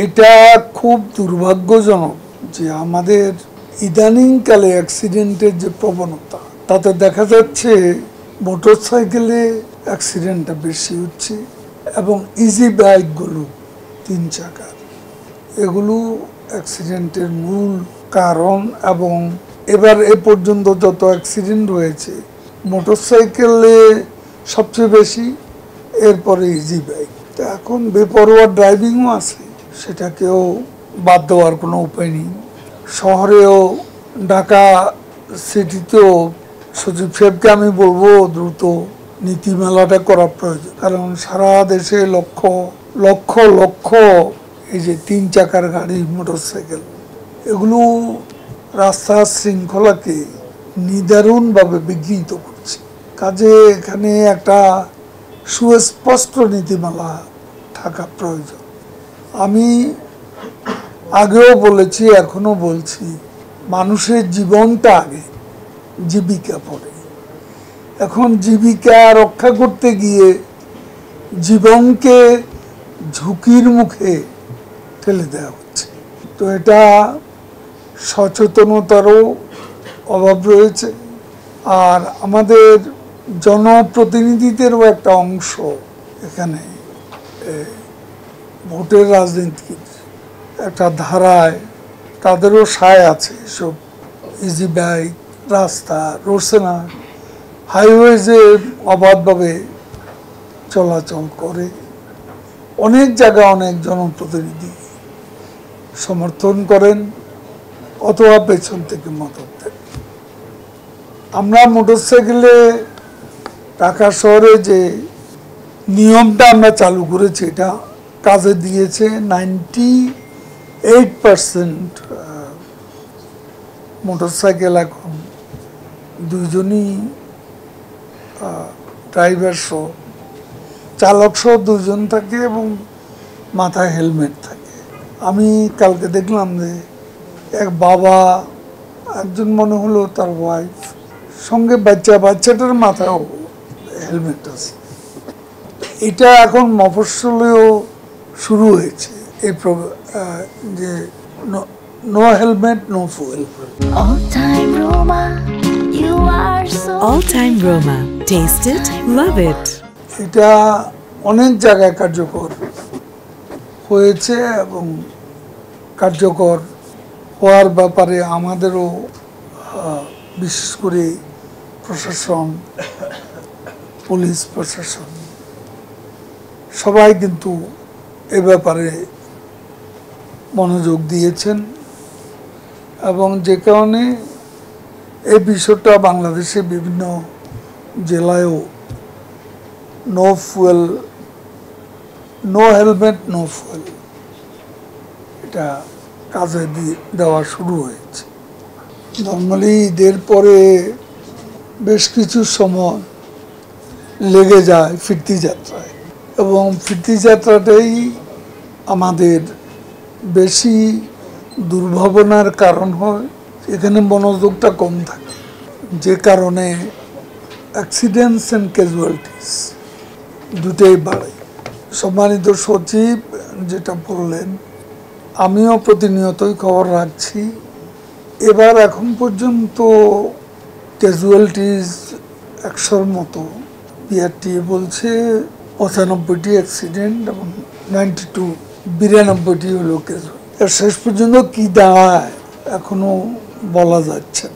এটা খুব দুর্ভাগ্যজনক যে আমাদের ইদানিংকালে অ্যাক্সিডেন্টের যে প্রবণতা, তাতে দেখা যাচ্ছে মোটরসাইকেলে অ্যাক্সিডেন্টটা বেশি হচ্ছে এবং ইজি বাইকগুলো 3 চাকার, এগুলো অ্যাক্সিডেন্টের মূল কারণ। এবং এবার এ পর্যন্ত যত অ্যাক্সিডেন্ট হয়েছে মোটরসাইকেলে সবচেয়ে বেশি, এরপরে ইজি বাইক। এখন বেপরোয়া ড্রাইভিংও আছে, সেটাকেও বাদ দেওয়ার কোনো উপায় নেই। শহরেও ঢাকা সিটিতেও সচিব সাহেবকে আমি বলবো দ্রুত নীতিমালাটা করা প্রয়োজন, কারণ সারা দেশে লক্ষ লক্ষ লক্ষ এই যে 3 চাকার গাড়ি, মোটরসাইকেল, এগুলো রাস্তার শৃঙ্খলাকে নিদারুণভাবে বিঘ্নিত করছে। কাজে এখানে একটা সুস্পষ্ট নীতিমালা থাকা প্রয়োজন। আমি আগেও বলেছি, এখনো বলছি, মানুষের জীবনটা আগে, জীবিকা পরে। এখন জীবিকা রক্ষা করতে গিয়ে জীবনকে ঝুঁকির মুখে ঠেলে দেওয়া হচ্ছে। তো এটা সচেতনতারও অভাব রয়েছে। আর আমাদের জনপ্রতিনিধিদেরও একটা অংশ এখানে ভোটের রাজনীতির একটা ধারায় তাদেরও সায় আছে। সব ইজি বাইক, রাস্তা, রোডসেনা, হাইওয়েজে অবাধভাবে চলাচল করে। অনেক জায়গায় অনেক জনপ্রতিনিধি সমর্থন করেন অথবা পেছন থেকে মদত দেন। আমরা মোটরসাইকেলে ঢাকা শহরে যে নিয়মটা আমরা চালু করেছি, এটা কাজে দিয়েছে। 98% মোটরসাইকেল এখন দুইজনই ড্রাইভার সহ, চালক সহ দুজন থাকে এবং মাথায় হেলমেট থাকে। আমি কালকে দেখলাম যে এক বাবা, একজন মনে হলো তার ওয়াইফ, সঙ্গে বাচ্চাটার মাথায়ও হেলমেট আছে। এটা এখন মফস্বলেও শুরু হয়েছে এই যে no helmet no fuel. All Time Roma. Taste it, love it. এটা অনেক জায়গায় কার্যকর হয়েছে এবং কার্যকর হওয়ার ব্যাপারে আমাদেরও বিশেষ করে প্রশাসন, পুলিশ প্রশাসন সবাই কিন্তু এ ব্যাপারে মনোযোগ দিয়েছেন এবং যে কারণে এই বিষয়টা বাংলাদেশে বিভিন্ন জেলায়ও no fuel, no helmet no fuel, এটা কাজে দেওয়া শুরু হয়েছে। নর্মালি ঈদের পরে বেশ কিছু সময় লেগে যায় ফিরতি যাত্রায়, এবং ফিরতি যাত্রাটাই আমাদের বেশি দুর্ভাবনার কারণ হয়। এখানে মনোযোগটা কম থাকে, যে কারণে অ্যাক্সিডেন্টস অ্যান্ড ক্যাজুয়ালিটিস দুটোই বাড়ে। সম্মানিত সচিব যেটা বললেন, আমিও প্রতিনিয়তই খবর রাখছি। এবার এখন পর্যন্ত ক্যাজুয়ালিটিস 100-র মতো। বিআরটি বলছে 95টি অ্যাক্সিডেন্ট এবং 92-92টি হলো ক্যাজুয়াল। শেষ পর্যন্ত কি দাঁড়ায় এখনো বলা যাচ্ছে না।